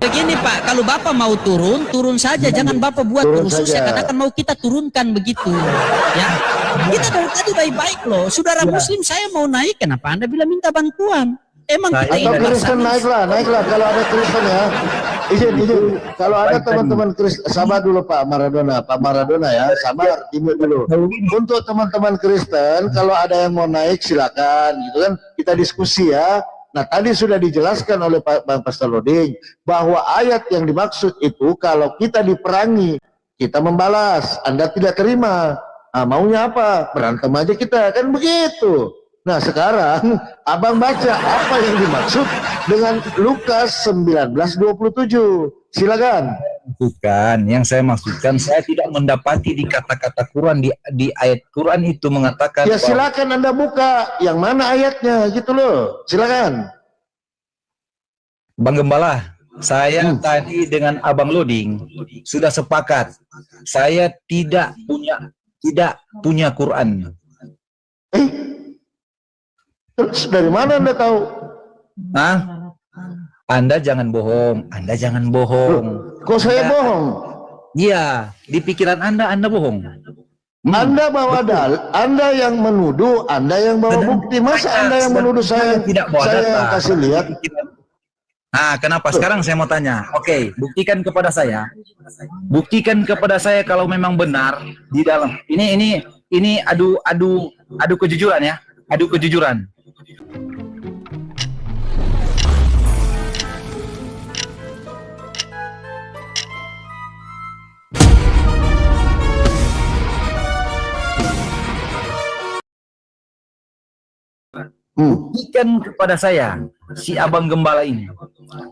Begini Pak, kalau Bapak mau turun, turun saja, jangan Bapak buat rusuh. Saya katakan mau kita turunkan begitu, ya. Kita dari tadi baik-baik loh. Saudara Muslim saya mau naik, kenapa Anda bilang minta bantuan? Emang kita atau Kristen naiklah kalau ada Kristen ya. Izin. Kalau ada teman-teman Kristen, sabar dulu Pak Maradona ya, sabar dulu. Untuk teman-teman Kristen, kalau ada yang mau naik silakan, gitu kan. Kita diskusi ya. Nah, tadi sudah dijelaskan oleh Pak Pastor Loding bahwa ayat yang dimaksud itu kalau kita diperangi, kita membalas. Anda tidak terima. Nah, maunya apa? Berantem aja kita, kan begitu. Nah, sekarang Abang baca apa yang dimaksud dengan Lukas 19:27. Silakan. Bukan, yang saya maksudkan saya tidak mendapati di kata-kata Quran di ayat Quran itu mengatakan. Ya silakan Anda buka yang mana ayatnya gitu loh. Silakan. Bang Gembala, saya tadi dengan Abang Loding sudah sepakat. Saya tidak punya Quran. Terus dari mana Anda tahu? Anda jangan bohong. Kok saya bohong? Iya, di pikiran Anda bohong. Anda bawa Anda yang menuduh, Anda yang bawa bukti. Masa Anda yang menuduh saya yang kasih lihat? Nah, kenapa sekarang saya mau tanya? Oke, buktikan kepada saya. Buktikan kepada saya kalau memang benar di dalam. Ini adu kejujuran ya. Adu kejujuran. Buktikan kepada saya si Abang Gembala ini,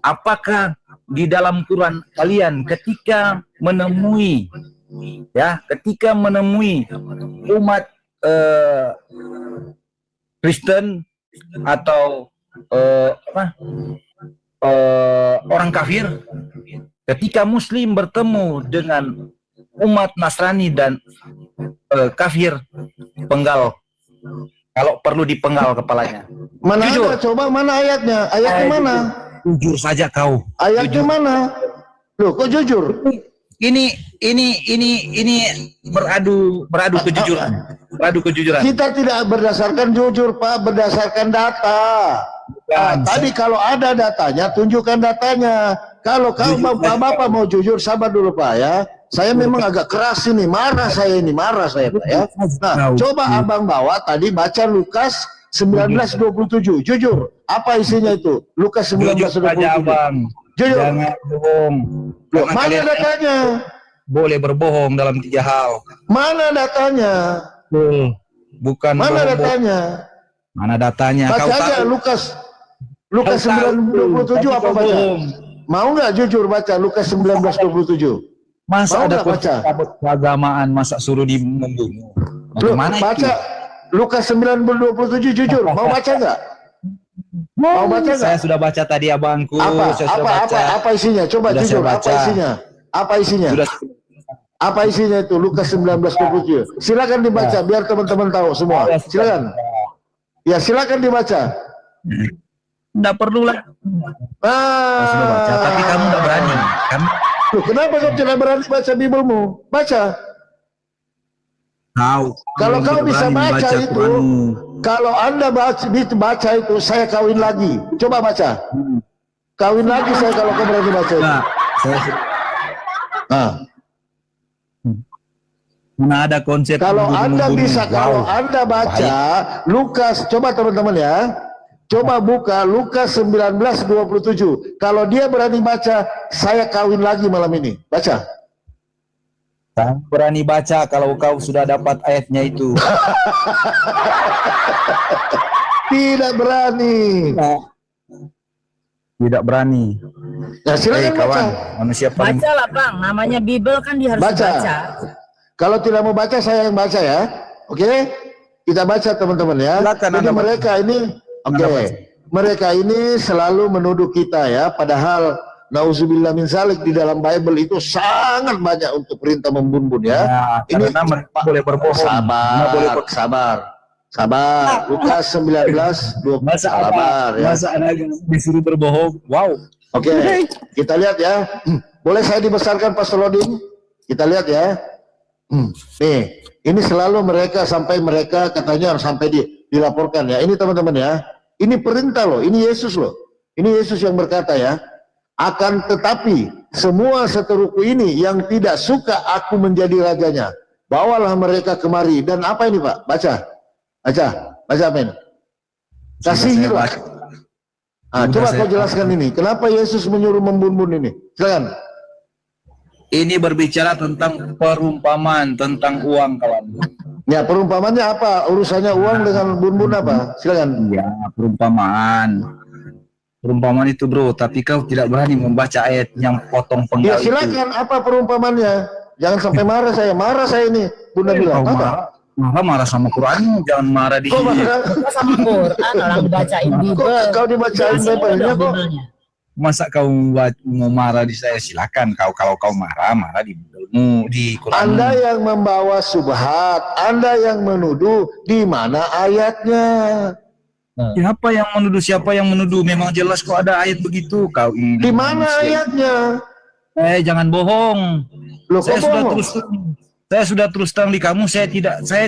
apakah di dalam Quran kalian ketika menemui umat Kristen atau orang kafir, ketika Muslim bertemu dengan umat Nasrani dan kafir, penggal. Kalau perlu dipenggal kepalanya. Mana jujur. Ada, coba mana ayatnya? Ayatnya mana? Jujur saja kau. Ayatnya mana? Loh, kok jujur? Ini beradu kejujuran. Beradu kejujuran. Kita tidak berdasarkan jujur, Pak, berdasarkan data. Tadi kalau ada datanya, tunjukkan datanya. Kalau Bapak mau jujur, sabar dulu, Pak ya. Saya memang agak keras ini, marah saya Pak ya. Nah, coba Abang bawa tadi baca Lukas 19:27. Jujur, apa isinya itu? Lukas 19:27. Jujur. Jangan bohong. Mana datanya? Boleh berbohong dalam 3 hal. Mana datanya? Bukan. Mana datanya? Mana datanya? Baca aja Lukas 19:27 apa baca? Mau nggak jujur baca Lukas 19:27? Masa mau ada baca keagamaan, masa suruh membunuh? Bagaimana baca itu? Lukas 19:27 jujur. Mau baca nggak? Mau baca nggak? Saya sudah baca tadi abangku. Apa isinya? Coba sudah jujur. Apa isinya? Apa isinya itu Lukas 19:27? Silakan dibaca biar teman-teman tahu semua. Silakan. Ya silakan dibaca. Nggak perlu lah. Sudah baca, tapi kamu nggak berani. Loh, kenapa kau tidak berani baca Bibelmu? Baca. Kalau kau bisa baca itu, kalau Anda baca itu, saya kawin lagi. Coba baca. Kawin lagi saya kalau kau berani baca itu. Mana ada konsep. Kalau Anda bisa, kalau Anda baca Lukas, coba teman-teman ya. Coba buka Lukas 19:27. Kalau dia berani baca, saya kawin lagi malam ini. Baca. Berani baca kalau kau sudah dapat ayatnya itu. Tidak berani. Tidak berani. Nah, silakan baca. Manusia paling... Bacalah Bang, namanya Bible kan dia harus baca. Kalau tidak mau baca, saya yang baca ya. Oke? Kita baca teman-teman ya. Jadi mereka ini mereka ini selalu menuduh kita ya, padahal nauzubillah min zalik di dalam Bible itu sangat banyak untuk perintah membunuh ya. Ini boleh berbohong. Sabar. Lukas 19:20. Masa anak disuruh berbohong? Wow. Oke, kita lihat ya. Boleh saya dibesarkan Pak Solodin? Kita lihat ya. Nih, ini selalu mereka sampai mereka katanya harus sampai dilaporkan ya. Ini teman-teman ya. Ini perintah loh, ini Yesus loh. Ini Yesus yang berkata ya. Akan tetapi semua seteruku ini yang tidak suka aku menjadi rajanya, bawalah mereka kemari. Dan apa ini Pak? Baca apa ini? Kasihilah. Coba kau jelaskan ini. Kenapa Yesus menyuruh membun-bun ini? Silakan. Ini berbicara tentang perumpamaan tentang uang, kawan. Ya, perumpamannya apa? Urusannya uang dengan bun-bun apa? Silakan. Ya, perumpamaan. Perumpamaan itu bro, tapi kau tidak berani membaca ayat yang potong Ya penggal silakan, apa perumpamannya? Jangan sampai marah saya ini. Bunda bilang, marah sama Quran, jangan marah di kok sini. marah? Sama Quran, orang dibacain Bible. Kau dibacain Bible-nya kok? Masa kau mau marah di saya? Silakan kalau kau marah di Quran. Anda yang membawa subhat, Anda yang menuduh, di mana ayatnya? Siapa yang menuduh? Memang jelas kok ada ayat begitu. Kau ini Di mana ayatnya? jangan bohong. Loh, Saya kok sudah bohong? saya sudah terus terang di kamu. Saya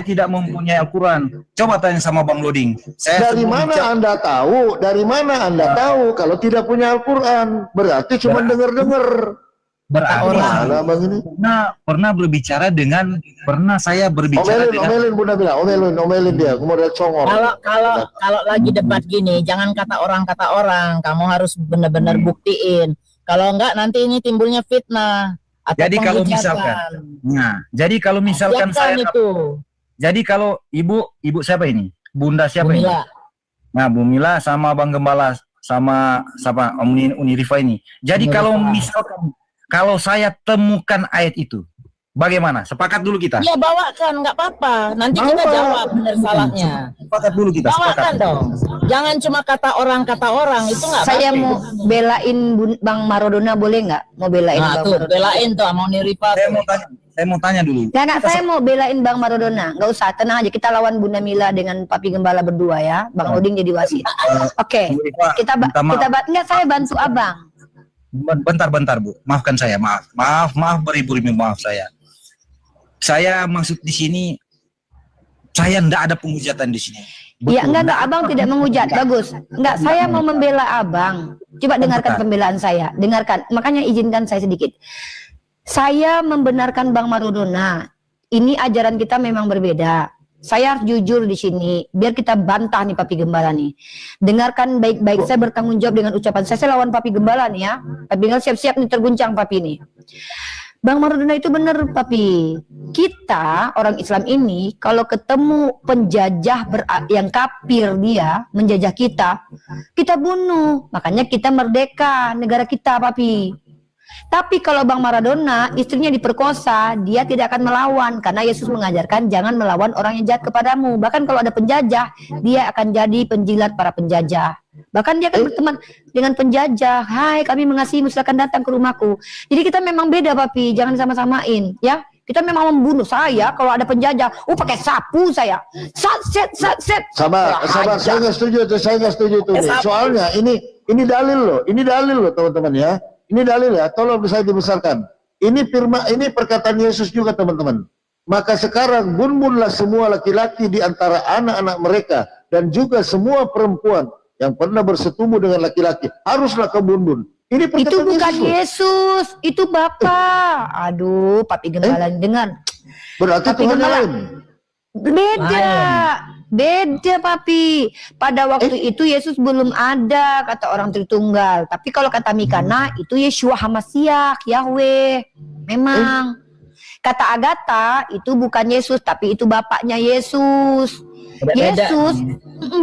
tidak mempunyai Al-Quran. Coba tanya sama Bang Loding. Dari mana Anda tahu? Dari mana Anda tahu kalau tidak punya Al-Quran? Berarti cuma dengar-dengar. Berarti pernah berbicara dengan saya berbicara dengan Omelin Bunda bilang, omelin dia, model congor. Kalau lagi debat gini, jangan kata orang, kamu harus benar-benar buktiin. Kalau enggak nanti ini timbulnya fitnah. Atau jadi kalau misalkan saya itu. Jadi kalau ibu siapa ini? Bunda siapa Bu ini? Mila. Nah, Bu Mila sama Bang Gembala sama siapa? Om Unirifa ini. Jadi kalau misalkan saya temukan ayat itu, bagaimana? Sepakat dulu kita. Ya bawakan, nggak apa-apa. Nanti kita jawab benar salahnya. Sepakat dulu kita. Bawakan dong. Jangan cuma kata orang itu nggak. Saya bagus. mau belain Bang Maradona, boleh nggak? Mau belain Nah, Bang tuh, Maradona. belain tuh sama Niripa. Saya mau tanya dulu. Nggak, saya mau belain Bang Maradona. Nggak usah, tenang aja. Kita lawan Bunda Mila dengan Papi Gembala berdua ya. Bang Oding jadi wasit. Oke. Nggak, saya bantu Abang. Bentar Bu, maafkan saya, maaf beribu-ribu maaf saya. Saya maksud di sini, saya ndak ada penghujatan di sini. Iya, enggak, Abang tidak menghujat. Bagus. Enggak, saya mau membela Abang. Coba dengarkan pembelaan saya. Dengarkan. Makanya izinkan saya sedikit. Saya membenarkan Bang Maradona. Ini ajaran kita memang berbeda. Saya harus jujur di sini, biar kita bantah nih Papi Gembala nih. Dengarkan baik-baik, saya bertanggung jawab dengan ucapan saya lawan Papi Gembala nih ya. Papi Gembala siap-siap nih terguncang Papi nih. Bang Maradona itu benar Papi. Kita orang Islam ini kalau ketemu penjajah yang kafir dia menjajah kita bunuh. Makanya kita merdeka negara kita Papi. Tapi kalau Bang Maradona istrinya diperkosa, dia tidak akan melawan karena Yesus mengajarkan jangan melawan orang yang jahat kepadamu. Bahkan kalau ada penjajah, dia akan jadi penjilat para penjajah. Bahkan dia akan berteman dengan penjajah. Hai, kami mengasihimu, silakan datang ke rumahku. Jadi kita memang beda Papi, jangan sama-samain ya. Kita memang membunuh saya kalau ada penjajah. Pakai sapu saya. Sabar, saya nggak setuju itu. Soalnya ini dalil loh teman-teman ya. Ini dalil ya, tolong bisa dibesarkan. Ini perkataan Yesus juga teman-teman. Maka sekarang bunbunlah semua laki-laki di antara anak-anak mereka dan juga semua perempuan yang pernah bersetubuh dengan laki-laki haruslah ke bunbun. Ini perkataan itu bukan Yesus, itu Bapak. Aduh, Papi Gembala dengar. Berarti Papi Tuhan Gembala. lain. Beda Papi. Pada waktu itu Yesus belum ada kata orang Tritunggal. Tapi kalau kata Mikana itu Yeshua Hamasiah, Yahweh. Memang. Kata Agatha itu bukan Yesus tapi itu bapaknya Yesus. Yesus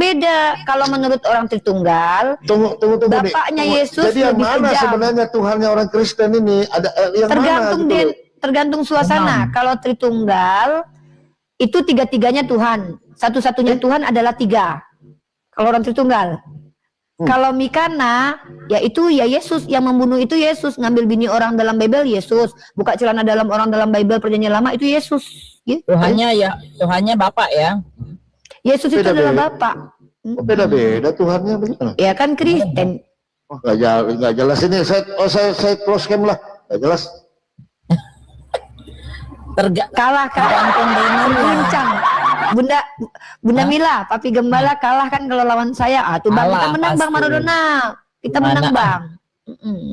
beda. Kalau menurut orang Tritunggal, Tunggu, bapaknya Yesus jadi yang lebih mana kejam. sebenarnya Tuhannya orang Kristen ini? Ada yang Tergantung mana? Gitu tergantung suasana. Kalau Tritunggal itu tiga-tiganya Tuhan. Satu-satunya Tuhan adalah tiga. Kalau orang Tritunggal. Kalau Mikana, ya itu ya Yesus yang membunuh itu Yesus. Ngambil bini orang dalam Bible Yesus. Buka celana dalam orang dalam Bible perjanjian lama itu Yesus. Gitu. Tuhannya Bapak ya. Yesus itu adalah Bapak. Beda-beda Tuhannya begitu. Ya kan Kristen. Oh, nggak jelas ini. Saya close cam lah. Nggak jelas. Kalah Lincang. Bunda Mila, Papi Gembala kalah kan kalau lawan saya. Tuh Bang, kita Kalah, menang Bang pasti. Maradona. Kita Mana? menang Bang.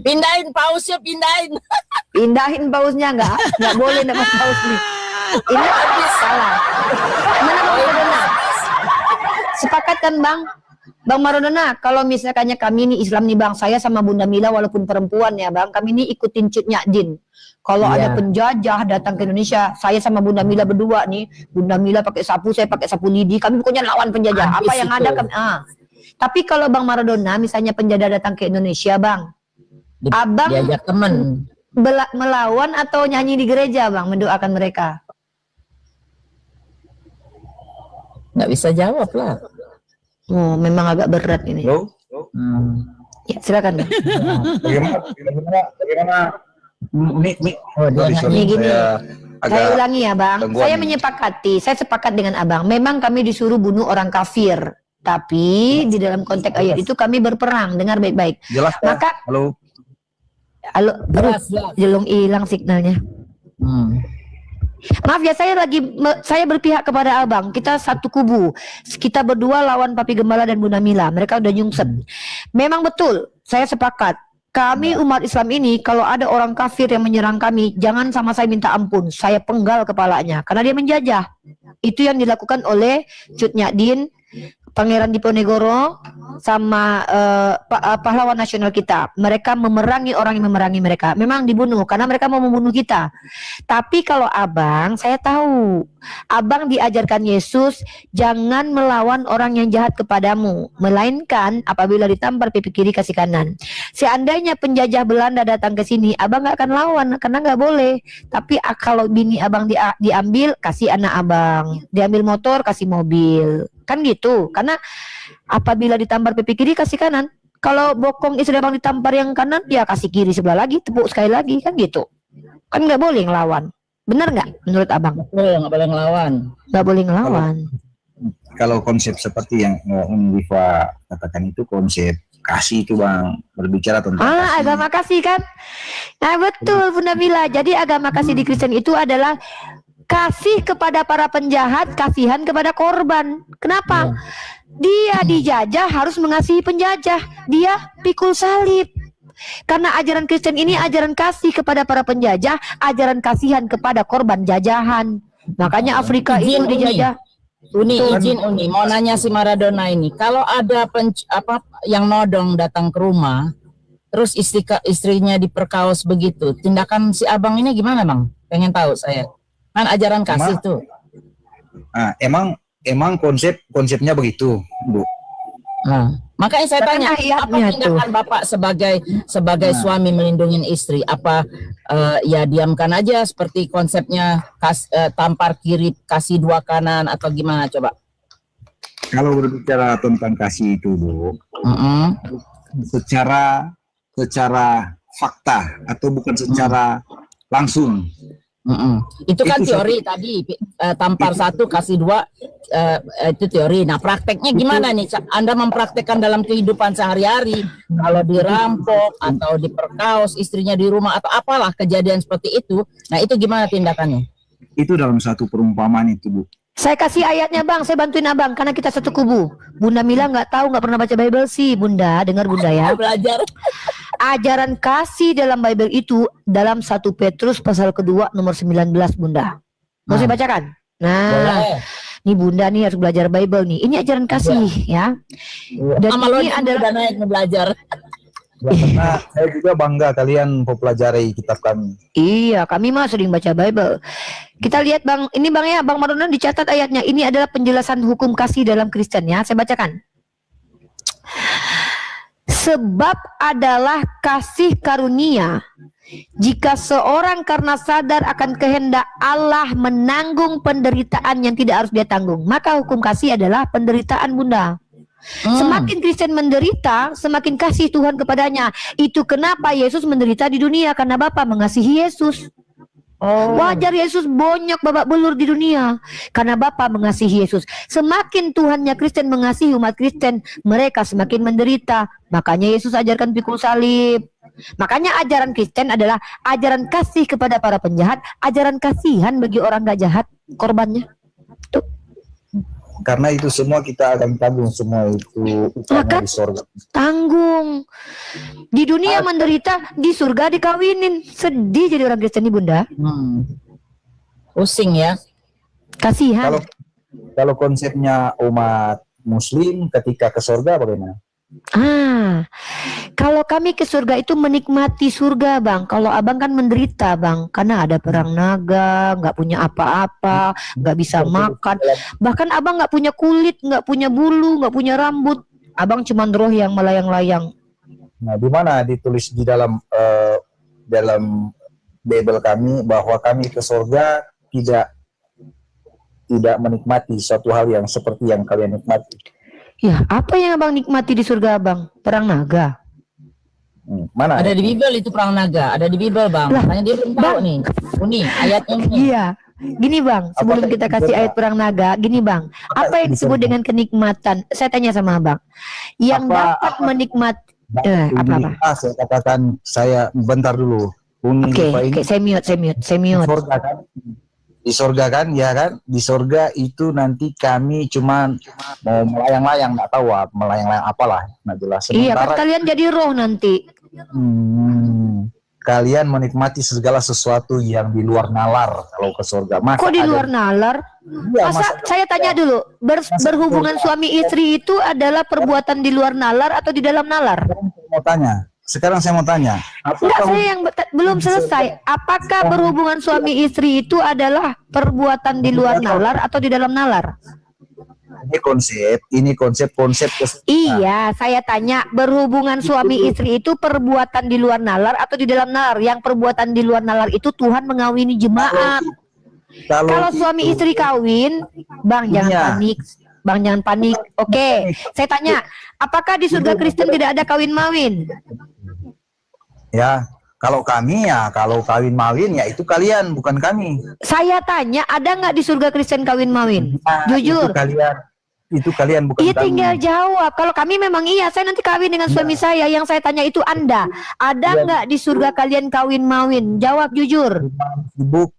Pindahin pausnya, pindahin. Pindahin pausnya nggak boleh dapat paus nih. Ini salah. Mana Bang Maradona? Sepakat kan Bang? Bang Maradona, kalau misalkannya kami ini Islam nih Bang, saya sama Bunda Mila walaupun perempuan ya Bang, kami ini ikutin Cut Nyadin. Kalau Iya. ada penjajah datang ke Indonesia, saya sama Bunda Mila berdua nih, Bunda Mila pakai sapu, saya pakai sapu lidi, kami pokoknya lawan penjajah. Habis Apa yang itu. ada kami. Tapi kalau Bang Maradona, misalnya penjajah datang ke Indonesia Bang, Abang Diajak temen. melawan atau nyanyi di gereja Bang, mendoakan mereka? Nggak bisa jawab lah. Oh, memang agak berat ini. Halo? Ya, silakan Bang. Bagaimana? Oh, dia Ini gini. Saya Saya agak ulangi ya Bang, gangguan saya nih. menyepakati, saya sepakat dengan Abang. Memang kami disuruh bunuh orang kafir, tapi di dalam konteks ayat itu kami berperang. Dengar baik-baik. jelas ya? Maka, Halo? aduh, Jelas, jelas. jelung hilang signalnya. Maaf ya, saya berpihak kepada Abang. Kita satu kubu. Kita berdua lawan Papi Gembala dan Bunda Mila. Mereka udah nyungsep. Memang betul, saya sepakat. Kami umat Islam ini, kalau ada orang kafir yang menyerang kami, jangan sama saya minta ampun. Saya penggal kepalanya, karena dia menjajah. Itu yang dilakukan oleh Cut Nyadin, Pangeran Diponegoro, sama pahlawan nasional kita. Mereka memerangi orang yang memerangi mereka. Memang dibunuh, karena mereka mau membunuh kita. Tapi kalau Abang, saya tahu. Abang diajarkan Yesus, jangan melawan orang yang jahat kepadamu. Melainkan apabila ditampar pipi kiri kasih kanan. Seandainya penjajah Belanda datang ke sini, Abang gak akan lawan, karena gak boleh. Tapi kalau bini Abang diambil, kasih anak Abang. Diambil motor, kasih mobil. Kan gitu. Karena apabila ditampar pipi kiri kasih kanan. Kalau bokong istri Abang ditampar yang kanan, ya kasih kiri sebelah lagi, tepuk sekali lagi. Kan gitu. Kan gak boleh ngelawan. Bener nggak menurut Abang? Betul, nggak boleh ngelawan. Nggak boleh ngelawan. Kalau konsep seperti yang Diva katakan itu konsep kasih itu Bang, berbicara tentang kasih. Agama kasih kan? Nah betul Bunda Mila. Jadi agama kasih di Kristen itu adalah kasih kepada para penjahat, kasihan kepada korban. Kenapa? Dia dijajah harus mengasihi penjajah. Dia pikul salib. Karena ajaran Kristen ini ajaran kasih kepada para penjajah, ajaran kasihan kepada korban jajahan. Makanya Afrika itu Izin, dijajah. Uni, izin Uni, mau nanya si Maradona ini, kalau ada yang nodong datang ke rumah, terus istrinya diperkaos begitu, tindakan si Abang ini gimana Bang? Pengen tahu saya. Kan ajaran kasih tuh. Emang konsepnya begitu, Bu. Nah, makanya saya Bahkan tanya, apa ayatnya tindakan Bapak sebagai suami melindungi istri? Apa ya diamkan aja seperti konsepnya tampar kiri kasih dua kanan atau gimana coba? Kalau berbicara tentang kasih itu, Bu, secara fakta atau bukan secara langsung. Itu kan Itu teori tadi, tampar satu kasih dua, itu teori. Nah prakteknya gimana nih? Anda mempraktekkan dalam kehidupan sehari-hari, kalau dirampok atau diperkaos istrinya di rumah atau apalah kejadian seperti itu, nah itu gimana tindakannya? Itu dalam satu perumpamaan itu, Bu. Saya kasih ayatnya Bang, saya bantuin Abang karena kita satu kubu. Bunda Mila nggak tahu, nggak pernah baca Bible sih Bunda, dengar Bunda ya. Belajar. Ajaran kasih dalam Bible itu dalam 1 Petrus pasal kedua nomor 19 Bunda. Mau saya bacakan? Nah, Boleh. nih Bunda nih harus belajar Bible nih. Ini ajaran kasih ya. Dan Sama lo ini adalah udah naik belajar. Karena saya juga bangga kalian mempelajari kitab kami. iya, kami mah sering baca Bible. Kita lihat Bang, ini Bang ya, Bang Maradona dicatat ayatnya. Ini adalah penjelasan hukum kasih dalam Kristen ya. Saya bacakan. Sebab adalah kasih karunia jika seorang karena sadar akan kehendak Allah menanggung penderitaan yang tidak harus dia tanggung. Maka hukum kasih adalah penderitaan Bunda. Semakin Kristen menderita, semakin kasih Tuhan kepadanya. Itu kenapa Yesus menderita di dunia, karena Bapa mengasihi Yesus. Wajar Yesus bonyok babak belur di dunia karena Bapa mengasihi Yesus. Semakin Tuhannya Kristen mengasihi umat Kristen, mereka semakin menderita. Makanya Yesus ajarkan pikul salib. Makanya ajaran Kristen adalah ajaran kasih kepada para penjahat, ajaran kasihan bagi orang gak jahat korbannya. Tuh. Karena itu semua kita akan tanggung semua itu Maka di surga. tanggung. Di dunia menderita, di surga dikawinin. Sedih jadi orang Kristen nih Bunda. Pusing ya. Kasihan. Kalau konsepnya umat Muslim ketika ke surga bagaimana? Kalau kami ke surga itu menikmati surga Bang. Kalau abang kan menderita Bang, karena ada perang naga, nggak punya apa-apa, nggak bisa makan. Bahkan abang nggak punya kulit, nggak punya bulu, nggak punya rambut. Abang cuma roh yang melayang-layang. Nah, di mana ditulis di dalam Bible kami bahwa kami ke surga tidak menikmati suatu hal yang seperti yang kalian nikmati. Ya, apa yang abang nikmati di surga abang? Perang naga. Mana? Ada di Bible itu perang naga, ada di Bible Bang. Lah, Makanya dia belum tahu nih. Ini ayatnya ini. Iya. Gini Bang, sebelum kita kasih ayat perang naga, gini Bang, apa yang disebut dengan kenikmatan? Saya tanya sama abang. Yang dapat menikmati apa? Saya katakan bentar dulu. Oke, saya mute. Surga kan? Di surga kan, ya kan? Di surga itu nanti kami cuman mau melayang-layang, nggak tahu melayang-layang apalah, nggak jelas. Iya, kan Sementara kalian jadi roh nanti. kalian menikmati segala sesuatu yang di luar nalar kalau ke surga. Kok di luar nalar? Iya, Masa saya tanya dulu, berhubungan suami istri itu adalah perbuatan di luar nalar atau di dalam nalar? Sekarang saya mau tanya. Enggak, saya yang belum selesai. Apakah berhubungan suami istri itu adalah perbuatan di luar nalar atau di dalam nalar? Ini konsep. Iya, saya tanya berhubungan suami istri itu perbuatan di luar nalar atau di dalam nalar? Yang perbuatan di luar nalar itu Tuhan mengawini jemaat. Kalau suami istri kawin, Bang jangan panik. Bang jangan panik. Oke, saya tanya, apakah di surga Kristen tidak ada kawin-mawin? Ya, kalau kawin mawin ya itu kalian, bukan kami. Saya tanya, ada nggak di surga Kristen kawin-mawin? Nah, Jujur. Itu kalian bukan Iya, kami. tinggal jawab. Kalau kami memang iya, saya nanti kawin dengan suami saya. Yang saya tanya itu Anda. Ada nggak di surga kalian kawin-mawin? Jawab jujur. Sibuk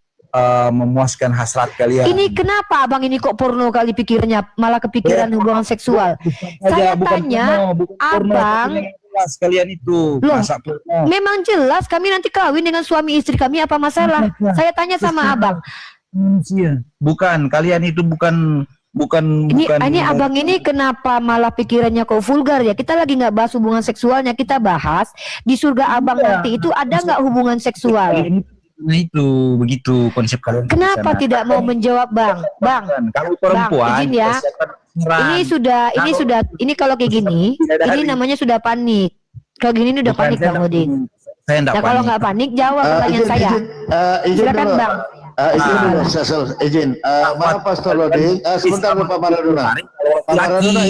memuaskan hasrat kalian. Ini kenapa abang ini kok porno kali pikirnya, malah kepikiran hubungan seksual? Saya tanya, abang, kalian itu loh, masak porno. memang jelas kami nanti kawin dengan suami istri kami, apa masalah? Saya tanya sama abang. Bukan, kalian itu bukan. Ini abang ini kenapa malah pikirannya kok vulgar ya? Kita lagi nggak bahas hubungan seksualnya, kita bahas di surga abang nanti itu ada nggak hubungan seksual? Nah itu begitu konsep kalian. Kenapa tidak mau menjawab bang? Bang, kalau perempuan, Bang, izin ya. Ini kalau kayak gini, ini namanya sudah panik. Kalau gini ini udah panik Bang Udin. Saya enggak Nah kalau nggak panik jawab pertanyaan saya. Silakan Bang. Izin. Maaf Pastor Loding. Sebentar Pak Maradona. Pak Maradona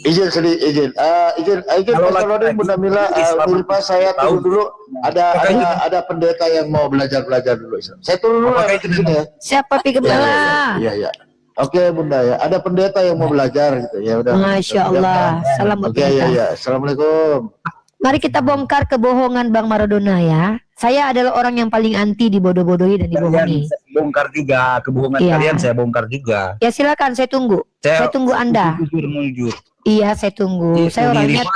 izin sedikit. Izin Pastor Loding, Bunda Mila, Milpa, saya turun dulu. Ada pendeta yang mau belajar dulu. Saya turun dulu di sini ya. Siapa Gembala? Iya. Oke Bunda ya. Ada pendeta yang mau belajar gitu ya. Udah. Masya Allah. Salam buat Oke ya. Assalamualaikum. Mari kita bongkar kebohongan Bang Maradona ya. Saya adalah orang yang paling anti dibodoh-bodohi dan dibohongi. Saya bongkar juga kebohongan kalian, saya bongkar juga. Ya silakan, saya tunggu. Saya tunggu Anda. Jujur. Iya, saya tunggu. Saya orangnya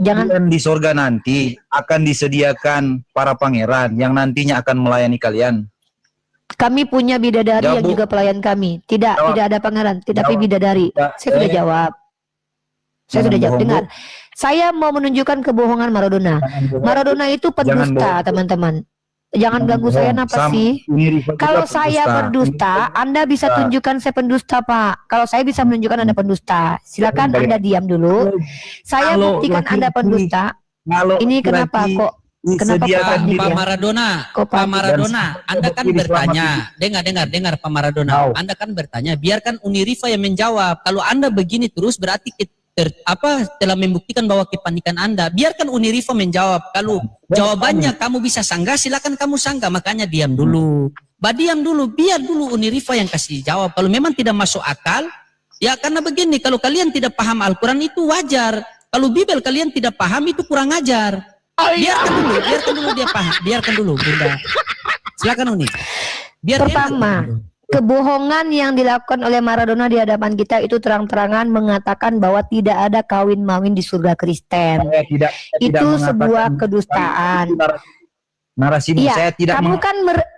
jangan di surga nanti akan disediakan para pangeran yang nantinya akan melayani kalian. Kami punya bidadari yang juga pelayan kami. Tidak ada pangeran, tetapi bidadari. Saya sudah jawab. Saya sudah jawab. Dengar. Saya mau menunjukkan kebohongan Maradona. Maradona itu pendusta, teman-teman. Jangan ganggu saya, kenapa sih? Kalau saya berdusta, Anda bisa tunjukkan saya pendusta, Pak. Kalau saya bisa menunjukkan Anda pendusta, silakan Anda diam dulu. Saya buktikan Anda pendusta. Ini kenapa kok? Kenapa Pak Maradona? Pak Maradona, Anda kan bertanya. Dengar Pak Maradona. Anda kan bertanya. Biarkan Unirifa yang menjawab. Kalau Anda begini terus berarti telah membuktikan bahwa kepanikan Anda. Biarkan Uniriva menjawab. Kalau jawabannya kamu bisa sanggah, silakan kamu sanggah. Makanya diam dulu. Diam dulu, biar dulu Uniriva yang kasih jawab. Kalau memang tidak masuk akal, ya karena begini, kalau kalian tidak paham Al-Quran itu wajar. Kalau Bible kalian tidak paham itu kurang ajar. Biarkan dulu dia paham. Biarkan dulu, Bunda. Silakan Uni. Pertama, kebohongan yang dilakukan oleh Maradona di hadapan kita itu terang-terangan mengatakan bahwa tidak ada kawin mawin di surga Kristen. Saya tidak Itu sebuah mengatakan kedustaan. narasimu. Iya, Saya tidak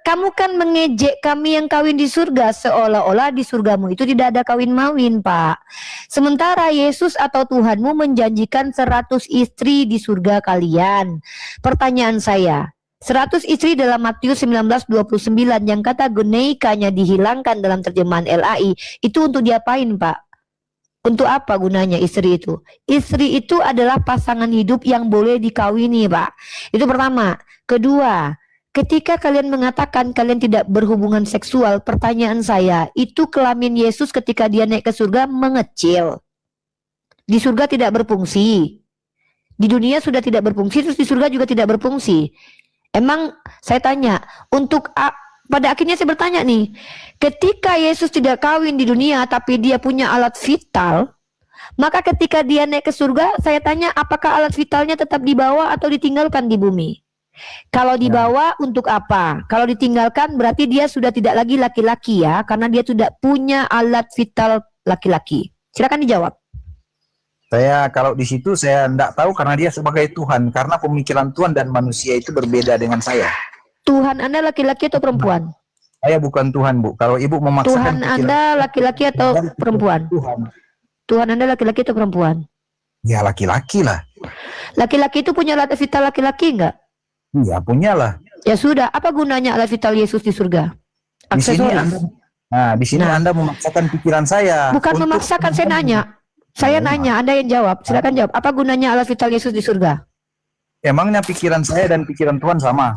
kamu kan mengejek kami yang kawin di surga, seolah-olah di surgamu itu tidak ada kawin mawin, Pak. Sementara Yesus atau Tuhanmu menjanjikan 100 istri di surga kalian. Pertanyaan saya, 100 istri dalam Matius 19:29 yang kata geneikanya dihilangkan dalam terjemahan LAI, itu untuk diapain, Pak? Untuk apa gunanya istri itu? Istri itu adalah pasangan hidup yang boleh dikawini, Pak. Itu pertama. Kedua, ketika kalian mengatakan kalian tidak berhubungan seksual, pertanyaan saya, itu kelamin Yesus ketika dia naik ke surga mengecil. Di surga tidak berfungsi. Di dunia sudah tidak berfungsi, terus di surga juga tidak berfungsi. Emang saya tanya, pada akhirnya saya bertanya nih, ketika Yesus tidak kawin di dunia tapi dia punya alat vital, maka ketika dia naik ke surga, saya tanya apakah alat vitalnya tetap dibawa atau ditinggalkan di bumi? Kalau dibawa untuk apa? Kalau ditinggalkan berarti dia sudah tidak lagi laki-laki ya, karena dia tidak punya alat vital laki-laki. Silakan dijawab. Saya kalau di situ saya tidak tahu karena dia sebagai Tuhan, karena pemikiran Tuhan dan manusia itu berbeda dengan saya. Tuhan Anda laki-laki atau perempuan? Saya bukan Tuhan, Bu. Kalau Ibu memaksakan Tuhan Anda laki-laki atau perempuan? Tuhan Anda laki-laki atau perempuan? Ya laki-laki lah. Laki-laki itu punya alat vital laki-laki enggak? Iya, punyalah. Ya sudah, apa gunanya alat vital Yesus di surga? Di sini Aksesoris. di sini Anda memaksakan pikiran saya. Bukan memaksakan, saya nanya. Saya nanya, Anda yang jawab. Silakan jawab. Apa gunanya alat vital Yesus di surga? Emangnya pikiran saya dan pikiran Tuhan sama?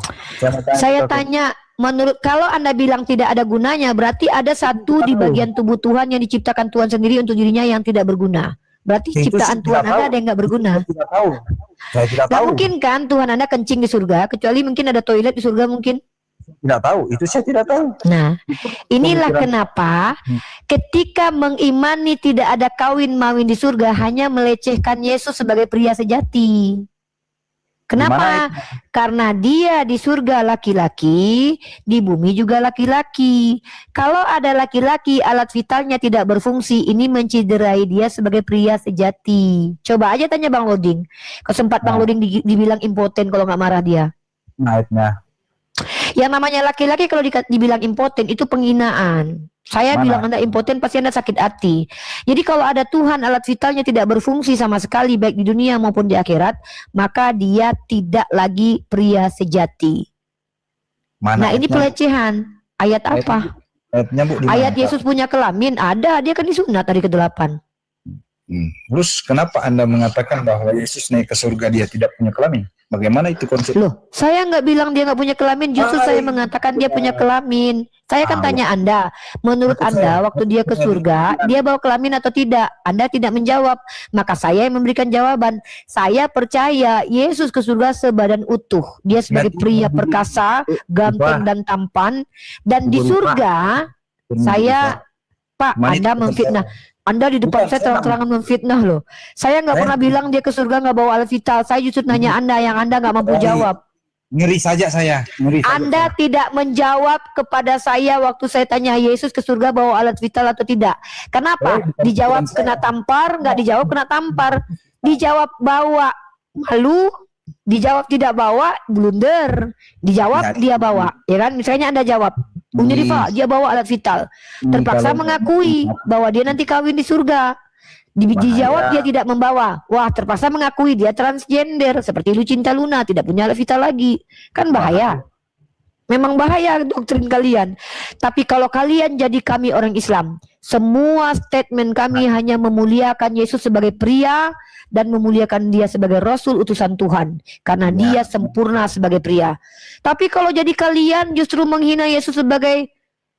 Saya tanya, menurut kalau Anda bilang tidak ada gunanya, berarti ada satu di bagian tubuh Tuhan yang diciptakan Tuhan sendiri untuk dirinya yang tidak berguna. Berarti Itu ciptaan Tuhan Anda ada yang nggak berguna. Saya tidak tahu. Saya tidak Nggak tahu. mungkin kan Tuhan Anda kencing di surga, kecuali mungkin ada toilet di surga mungkin. Tidak tahu. Itu saya tidak tahu. Nah, inilah pemikiran. kenapa ketika mengimani tidak ada kawin mawin di surga hanya melecehkan Yesus sebagai pria sejati. Kenapa? Karena dia di surga laki-laki, di bumi juga laki-laki. Kalau ada laki-laki alat vitalnya tidak berfungsi, ini menciderai dia sebagai pria sejati. Coba aja tanya Bang Loding. Kesempat Bang Loding dibilang impoten kalau nggak marah dia. Naiknya. Yang namanya laki-laki kalau dibilang impoten itu penghinaan. Saya bilang Anda impoten pasti Anda sakit hati. Jadi kalau ada Tuhan alat vitalnya tidak berfungsi sama sekali baik di dunia maupun di akhirat, maka dia tidak lagi pria sejati. Nah ini pelecehan. Ayat apa? Ayatnya, Bu, Ayat Yesus punya kelamin ada, dia kan disunat hari ke-8. Terus kenapa Anda mengatakan bahwa Yesus naik ke surga dia tidak punya kelamin? Bagaimana itu konsep? Loh, saya nggak bilang dia nggak punya kelamin, justru saya mengatakan dia punya kelamin. Saya kan tanya Anda, menurut Anda waktu dia ke surga, dia bawa kelamin atau tidak? Anda tidak menjawab, maka saya yang memberikan jawaban. Saya percaya Yesus ke surga sebadan utuh. Dia sebagai pria perkasa, ganteng dan tampan. Dan di surga, saya, Pak, Anda memfitnah. Anda di depan saya terang-terangan memfitnah loh. Saya nggak pernah bilang dia ke surga nggak bawa alat vital. Saya justru nanya Anda yang Anda nggak mampu jawab. Ngeri saja saya. Anda tidak menjawab kepada saya waktu saya tanya Yesus ke surga bawa alat vital atau tidak. Kenapa? Dijawab kena tampar, nggak dijawab kena tampar. Dijawab bawa malu, dijawab tidak bawa blunder. Dijawab dia bawa. Ya kan? Misalnya Anda jawab Uniriva, dia bawa alat vital. Terpaksa mengakui bahwa dia nanti kawin di surga. Dijawab dia tidak membawa. Wah, terpaksa mengakui dia transgender seperti Lucinta Luna, tidak punya alat vital lagi. Kan bahaya. Memang bahaya doktrin kalian. Tapi kalau kalian jadi kami orang Islam, semua statement kami hanya memuliakan Yesus sebagai pria dan memuliakan dia sebagai Rasul utusan Tuhan. Karena dia sempurna sebagai pria. Tapi kalau jadi kalian justru menghina Yesus sebagai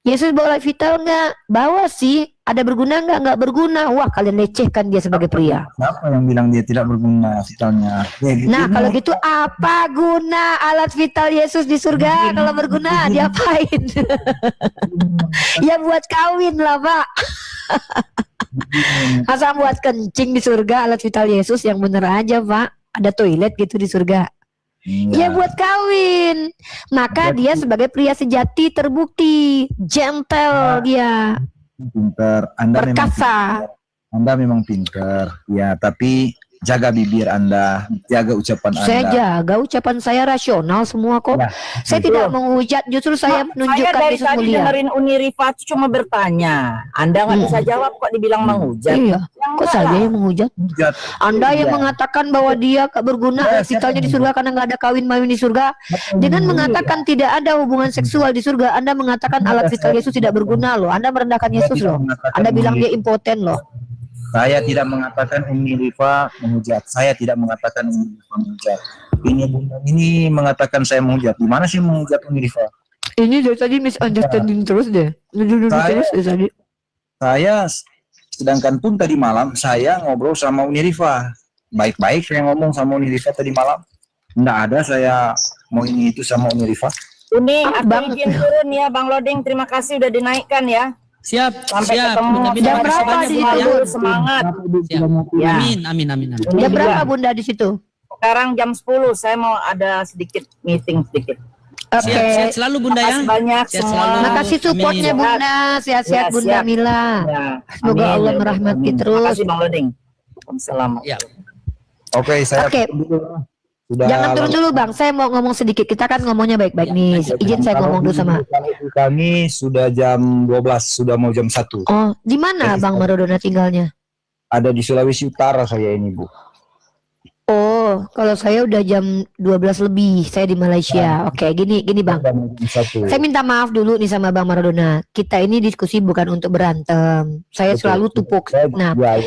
Yesus bawa life vital nggak? Bawa sih. Ada berguna nggak? Nggak berguna. Wah, kalian lecehkan dia sebagai pria. Siapa yang bilang dia tidak berguna vitalnya? Ya, gitu. Nah, kalau gitu apa guna alat vital Yesus di surga? Kalau berguna, diapain? Ya buat kawin lah, Pak. Masa buat kencing di surga alat vital Yesus, yang bener aja, Pak. Ada toilet gitu di surga. Ya buat kawin. Maka dia sebagai pria sejati terbukti gentle dia, Pintar. perkasa. Anda memang pintar. Ya, tapi jaga bibir Anda, jaga ucapan Saya Anda. jaga ucapan saya rasional semua kok. Ya, Saya tidak menghujat, justru saya Saya menunjukkan dari Yesus tadi mulia. dengerin Uni Rifa cuma bertanya. Anda nggak bisa jawab kok dibilang menghujat. Iya, kok saya yang menghujat? Hujat. Anda yang Iya. mengatakan bahwa dia gak berguna Iya, vitalnya siapa di surga karena nggak ada kawin-mawin di surga. Dengan mengatakan tidak ada hubungan seksual di surga, Anda mengatakan alat vital Yesus tidak berguna loh. Anda merendahkan Yesus loh. Anda bilang dia impoten loh. Saya tidak mengatakan Umi Rifa menghujat. Saya tidak mengatakan Umi Rifa menghujat. Ini mengatakan saya menghujat. Di mana sih menghujat Umi Rifa? Ini dari tadi misunderstanding terus deh. Nuduh-nuduh Saya- terus dari tadi. Saya sedangkan pun tadi malam saya ngobrol sama Uni Rifa. Baik-baik saya ngomong sama Uni Rifa tadi malam. Nggak ada saya mau ini itu sama Uni Rifa. Uni, aku Bang. izin turun ya, Bang Loding. Terima kasih udah dinaikkan ya. Siap, Sampai siap. ketemu. Bunda Bina, Jam makasih berapa banyak, di Bunda, situ, ya. Bun? Semangat. Siap. Ya. Amin, amin, amin, amin. Jam berapa Bunda di situ? Sekarang jam 10. Saya mau ada sedikit meeting sedikit. Oke. Siap, sehat selalu Bunda ya. Makasih banyak Sehat semua. selalu. Makasih supportnya Amin. Bunda. Sehat-sehat Ya, Bunda siap. Mila. Ya. Semoga Amin. Allah merahmati Amin. terus. Makasih Bang Loding. Assalamualaikum. Ya. Oke, saya Oke. sudah Jangan turun dulu Bang, saya mau ngomong sedikit. Kita kan ngomongnya baik-baik Ya, nih. lanjut. Izin saya ngomong dulu sama. kami sudah jam 12, sudah mau jam 1. Oh, di mana Bang Maradona tinggalnya? Ada di Sulawesi Utara saya ini, Bu. Oh, kalau saya udah jam 12 lebih, saya di Malaysia. Oke, gini Bang. Sudah mau jam 1. Saya minta maaf dulu nih sama Bang Maradona. Kita ini diskusi bukan untuk berantem. Saya Betul. selalu tupuk. Nah, Ya.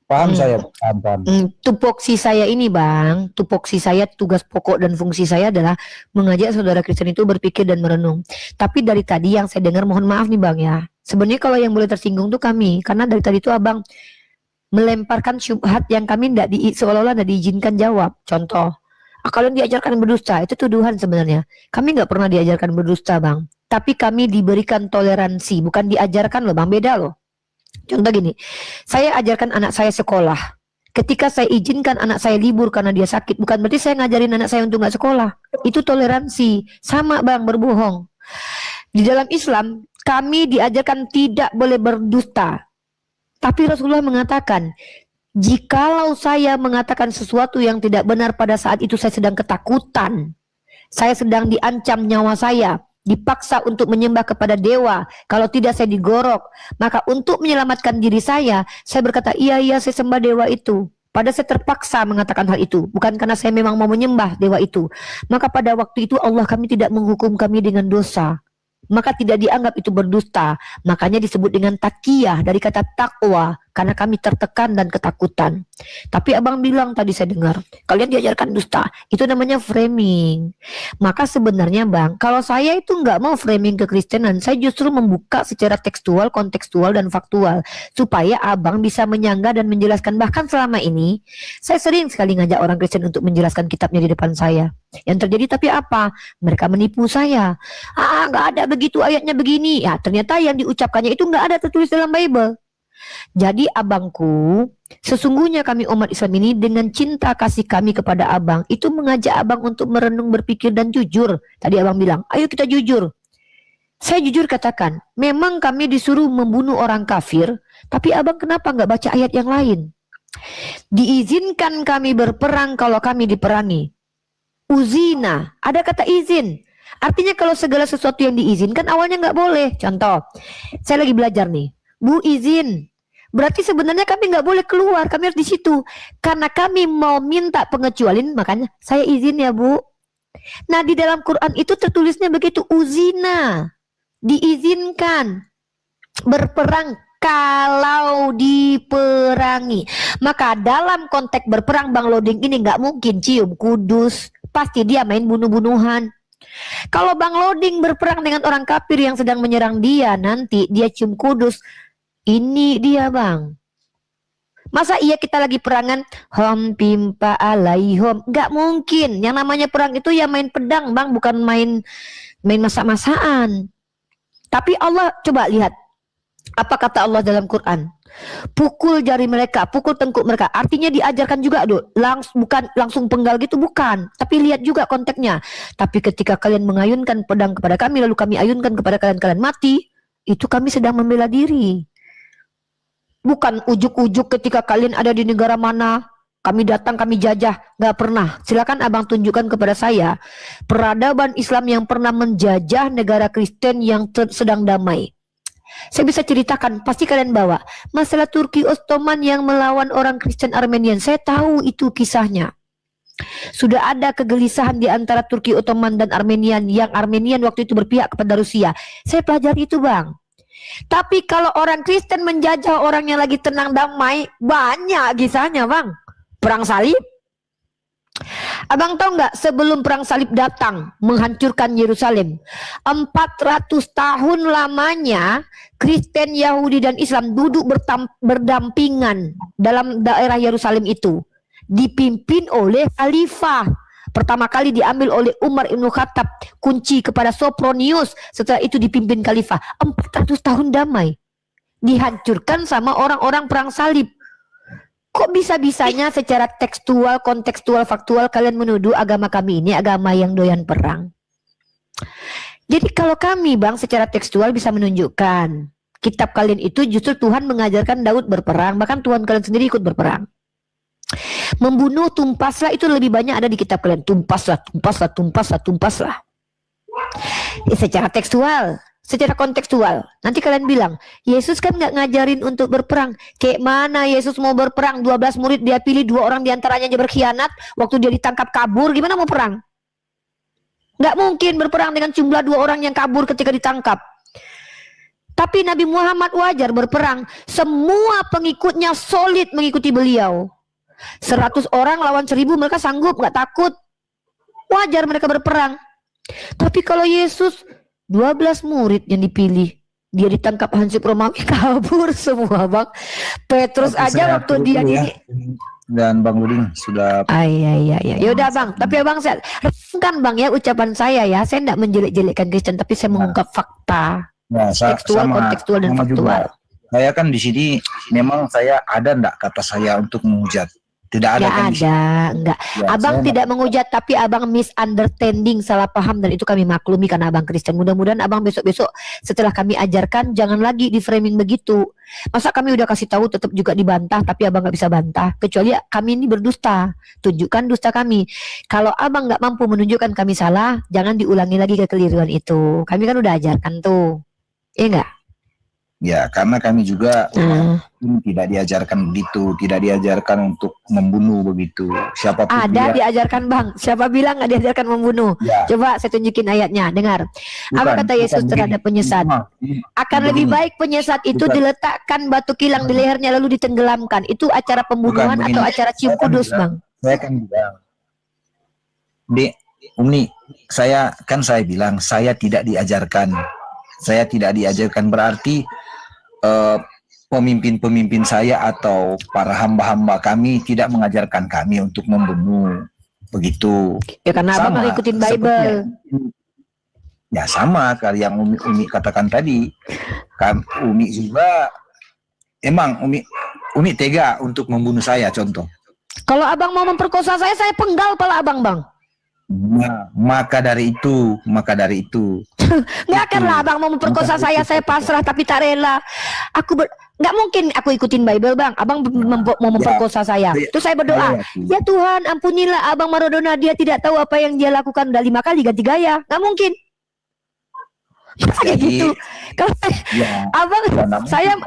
Paham saya, paham. tupoksi saya ini Bang, tupoksi saya, tugas pokok dan fungsi saya adalah mengajak saudara Kristen itu berpikir dan merenung. Tapi dari tadi yang saya dengar, mohon maaf nih Bang ya. Sebenarnya kalau yang boleh tersinggung tuh kami, karena dari tadi tuh Abang melemparkan syubhat yang kami seolah-olah tidak diizinkan jawab. Contoh, kalian diajarkan berdusta, itu tuduhan sebenarnya. Kami nggak pernah diajarkan berdusta Bang, tapi kami diberikan toleransi, bukan diajarkan loh Bang, beda loh. Contoh gini, saya ajarkan anak saya sekolah. Ketika saya izinkan anak saya libur karena dia sakit, bukan berarti saya ngajarin anak saya untuk nggak sekolah. Itu toleransi. Sama Bang, berbohong. Di dalam Islam, kami diajarkan tidak boleh berdusta. Tapi Rasulullah mengatakan, jikalau saya mengatakan sesuatu yang tidak benar pada saat itu saya sedang ketakutan, saya sedang diancam nyawa saya, dipaksa untuk menyembah kepada dewa, kalau tidak saya digorok, maka untuk menyelamatkan diri saya berkata, iya saya sembah dewa itu. Padahal saya terpaksa mengatakan hal itu, bukan karena saya memang mau menyembah dewa itu. Maka pada waktu itu Allah kami tidak menghukum kami dengan dosa, maka tidak dianggap itu berdusta. Makanya disebut dengan takiyah dari kata takwa, karena kami tertekan dan ketakutan. Tapi Abang bilang tadi saya dengar, kalian diajarkan dusta, itu namanya framing. Maka sebenarnya Bang, kalau saya itu nggak mau framing kekristenan, saya justru membuka secara tekstual, kontekstual dan faktual, supaya Abang bisa menyangga dan menjelaskan. Bahkan selama ini saya sering sekali ngajak orang Kristen untuk menjelaskan kitabnya di depan saya. Yang terjadi tapi apa? Mereka menipu saya. Nggak ada begitu ayatnya begini. Ya ternyata yang diucapkannya itu nggak ada tertulis dalam Bible. Jadi abangku, sesungguhnya kami umat Islam ini dengan cinta kasih kami kepada abang, itu mengajak abang untuk merenung, berpikir dan jujur. Tadi abang bilang, ayo kita jujur. Saya jujur katakan, memang kami disuruh membunuh orang kafir, tapi abang kenapa nggak baca ayat yang lain? Diizinkan kami berperang kalau kami diperangi. Uzina, ada kata izin. Artinya kalau segala sesuatu yang diizinkan awalnya nggak boleh. Contoh, saya lagi belajar nih. Bu izin, berarti sebenarnya kami nggak boleh keluar, kami harus di situ. Karena kami mau minta pengecualian, makanya saya izin ya Bu. Nah di dalam Quran itu tertulisnya begitu, uzina, diizinkan berperang kalau diperangi. Maka dalam konteks berperang Bang Loding ini nggak mungkin cium kudus, pasti dia main bunuh-bunuhan. Kalau Bang Loding berperang dengan orang kafir yang sedang menyerang dia, nanti dia cium kudus. Ini dia Bang. Masa iya kita lagi perangan hom pimpa alaihom? Gak mungkin. Yang namanya perang itu ya main pedang Bang, bukan main masak-masakan. Tapi Allah, coba lihat apa kata Allah dalam Quran. Pukul jari mereka, pukul tengkuk mereka. Artinya diajarkan juga, bukan langsung penggal gitu, bukan. Tapi lihat juga konteksnya. Tapi ketika kalian mengayunkan pedang kepada kami, lalu kami ayunkan kepada kalian, kalian mati, itu kami sedang membela diri. Bukan ujuk-ujuk ketika kalian ada di negara mana, kami datang, kami jajah. Gak pernah. Silakan abang tunjukkan kepada saya peradaban Islam yang pernah menjajah negara Kristen yang sedang damai. Saya bisa ceritakan, pasti kalian bawa masalah Turki Ottoman yang melawan orang Kristen Armenian. Saya tahu itu kisahnya. Sudah ada kegelisahan di antara Turki Ottoman dan Armenian, yang Armenian waktu itu berpihak kepada Rusia. Saya pelajari itu Bang. Tapi kalau orang Kristen menjajah orang yang lagi tenang damai, banyak kisahnya Bang. Perang salib. Abang tahu nggak, sebelum perang salib datang menghancurkan Yerusalem, 400 tahun lamanya Kristen, Yahudi dan Islam duduk berdampingan dalam daerah Yerusalem itu, dipimpin oleh khalifah. Pertama kali diambil oleh Umar Ibn Khattab kunci kepada Sopronius, setelah itu dipimpin khalifah. 400 tahun damai, dihancurkan sama orang-orang perang salib. Kok bisa-bisanya secara tekstual, kontekstual, faktual kalian menuduh agama kami ini agama yang doyan perang? Jadi kalau kami Bang secara tekstual bisa menunjukkan kitab kalian itu justru Tuhan mengajarkan Daud berperang, bahkan Tuhan kalian sendiri ikut berperang. Membunuh, tumpaslah itu lebih banyak ada di kitab kalian. Tumpaslah, tumpaslah, tumpaslah, tumpaslah. Secara tekstual. Secara kontekstual, nanti kalian bilang Yesus kan nggak ngajarin untuk berperang. Kayak mana Yesus mau berperang? 12 murid dia pilih, 2 orang diantaranya aja berkhianat. Waktu dia ditangkap kabur, gimana mau perang? Nggak mungkin berperang dengan jumlah 2 orang yang kabur ketika ditangkap. Tapi Nabi Muhammad wajar berperang. Semua pengikutnya solid mengikuti beliau. 100 orang lawan 1000 mereka sanggup, nggak takut. Wajar mereka berperang. Tapi kalau Yesus 12 murid yang dipilih, dia ditangkap hansip Romawi, kabur semua Bang. Petrus aja waktu dia ini dan Bang Luding sudah. Iya. Yaudah Bang, tapi Abang saya kan Bang ya ucapan saya ya, saya tidak menjelek-jelekkan Kristen, tapi saya mengungkap fakta. Ya, tekstual, kontekstual dan faktual. Saya kan di sini memang saya ada enggak kata saya untuk menghujat? Tidak ada. Ya kan ada, enggak. Ya, Abang tidak menghujat, tapi abang misunderstanding, salah paham, dan itu kami maklumi karena abang Kristen. Mudah-mudahan abang besok-besok setelah kami ajarkan jangan lagi di framing begitu. Masa kami udah kasih tahu tetap juga dibantah, tapi abang nggak bisa bantah. Kecuali kami ini berdusta, tunjukkan dusta kami. Kalau abang nggak mampu menunjukkan kami salah, jangan diulangi lagi kekeliruan itu. Kami kan udah ajarkan tuh, iya enggak? Ya, karena kami juga tidak diajarkan begitu, tidak diajarkan untuk membunuh begitu. Siapapun ada diajarkan Bang. Siapa bilang nggak diajarkan membunuh? Ya. Coba saya tunjukin ayatnya. Dengar. Apa kata Yesus terhadap penyesat? Akan lebih baik penyesat itu diletakkan batu kilang di lehernya lalu ditenggelamkan. Itu acara pembunuhan atau acara cium kudus, Bang? Saya kan bilang, Umi, saya bilang saya tidak diajarkan. Saya tidak diajarkan berarti pemimpin-pemimpin saya atau para hamba-hamba kami tidak mengajarkan kami untuk membunuh begitu. Ya karena abang nggak ikutin Bible. Ya sama kali yang Umi katakan tadi. Umi juga emang Umi tega untuk membunuh saya contoh. Kalau abang mau memperkosa saya penggal pala abang, Bang. Nah, maka dari itu nggak akan lah abang mau memperkosa saya pasrah tapi tak rela. Nggak mungkin aku ikutin Bible, Bang. Abang mau memperkosa saya. Terus saya berdoa, ya Tuhan ampunilah abang Maradona, dia tidak tahu apa yang dia lakukan, udah 5 kali ganti gaya. Nggak mungkin. Kayak gitu. Kalau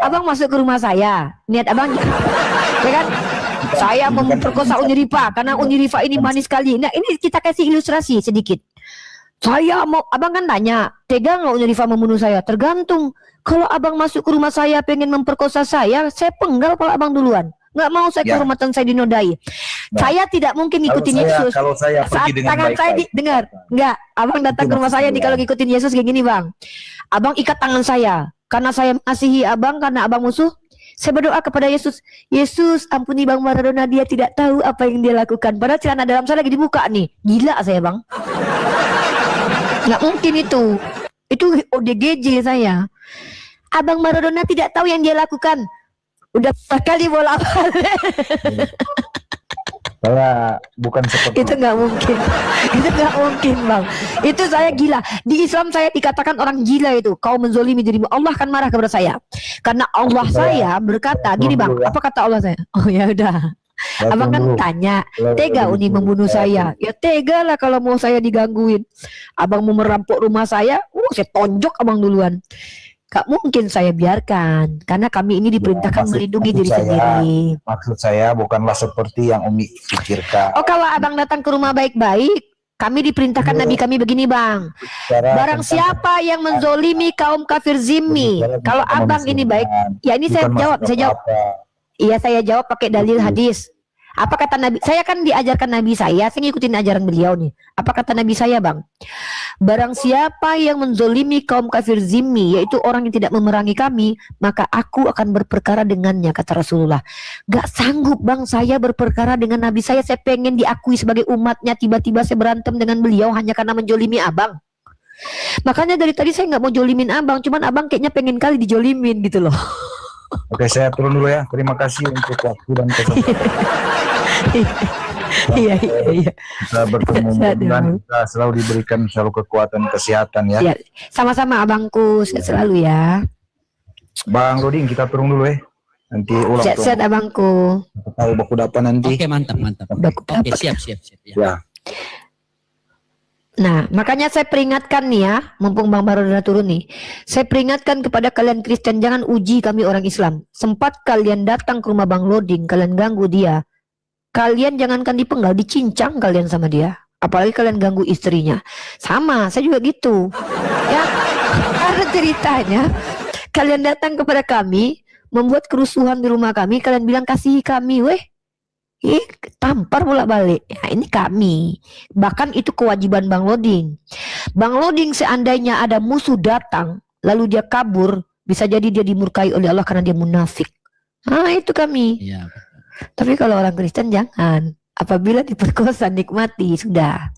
abang masuk ke rumah saya, niat abang ya kan, saya memperkosa Unirifa karena Unirifa ini manis sekali. Nah ini kita kasih ilustrasi sedikit. Saya mau, abang kan tanya, tega nggak Unirifa membunuh saya? Tergantung. Kalau abang masuk ke rumah saya pengen memperkosa saya penggal kalau abang duluan. Nggak mau saya Ya. kehormatan saya dinodai. Nah, Saya tidak mungkin ngikutin Yesus. Kalau saya Saat pergi dengan tangan saya baik-baik. dengar, enggak, abang datang Itu ke rumah maksud saya nih gua. kalau ngikutin Yesus kayak gini bang. Abang ikat tangan saya karena saya mengasihi abang, karena abang musuh. Saya berdoa kepada Yesus, Yesus ampuni Bang Maradona, dia tidak tahu apa yang dia lakukan. Padahal celana dalam saya lagi dibuka nih. Gila saya bang. Nggak mungkin itu. Itu ODGJ saya. Abang Maradona tidak tahu yang dia lakukan. Udah sekali bola balik. Saya bukan seperti Itu nggak mungkin. Itu nggak mungkin bang. Itu saya gila. Di Islam saya dikatakan orang gila itu. Kau menzolimi dirimu. Allah akan marah kepada saya. Karena Allah saya berkata gini bang. Apa kata Allah saya? Oh ya udah. Abang kan tanya, tega Uni membunuh saya? Ya tega lah kalau mau saya digangguin. Abang mau merampok rumah saya, saya tonjok abang duluan. Gak mungkin saya biarkan, karena kami ini diperintahkan melindungi diri sendiri. Maksud saya bukanlah seperti yang Umi pikirkan. Oh kalau abang datang ke rumah baik-baik, kami diperintahkan Nabi kami begini bang. Barang siapa yang menzolimi kaum kafir zimmi, kalau abang ini baik, ya ini saya jawab, iya saya jawab pakai dalil hadis. Apa kata Nabi? Saya kan diajarkan Nabi saya ngikutin ajaran beliau nih. Apa kata Nabi saya bang? Barang siapa yang menzolimi kaum kafir zimmi, yaitu orang yang tidak memerangi kami, maka aku akan berperkara dengannya, kata Rasulullah. Gak sanggup bang saya berperkara dengan Nabi saya pengen diakui sebagai umatnya, tiba-tiba saya berantem dengan beliau hanya karena menjolimi abang. Makanya dari tadi saya nggak mau jolimin abang, cuman abang kayaknya pengen kali dijolimin gitu loh. Oke, saya turun dulu ya. Terima kasih untuk waktu dan kesempatan. Iya. Kita bertemu dan kita selalu diberikan selalu kekuatan kesehatan ya. Iya, sama-sama abangku, sehat selalu ya. Bang Roding, kita turun dulu ya. Nanti ulang Sehat-sehat abangku. tahu baku dapat nanti. Oke, mantap. Baku Oke, dapat. siap. Ya. Ya. Nah, makanya saya peringatkan nih ya, mumpung Bang Maradona turun nih. Saya peringatkan kepada kalian Kristen, jangan uji kami orang Islam. Sempat kalian datang ke rumah Bang Loding, kalian ganggu dia. Kalian jangankan dipenggal, dicincang kalian sama dia. Apalagi kalian ganggu istrinya. Sama, saya juga gitu. Ya, karena ceritanya kalian datang kepada kami, membuat kerusuhan di rumah kami, kalian bilang kasihi kami, weh. Tampar bolak-balik. Ya, ini kami. Bahkan itu kewajiban Bang Loding. Bang Loding seandainya ada musuh datang, lalu dia kabur, bisa jadi dia dimurkai oleh Allah karena dia munafik. Nah, itu kami. Iya. Tapi kalau orang Kristen jangan. Apabila diperkosa nikmati sudah.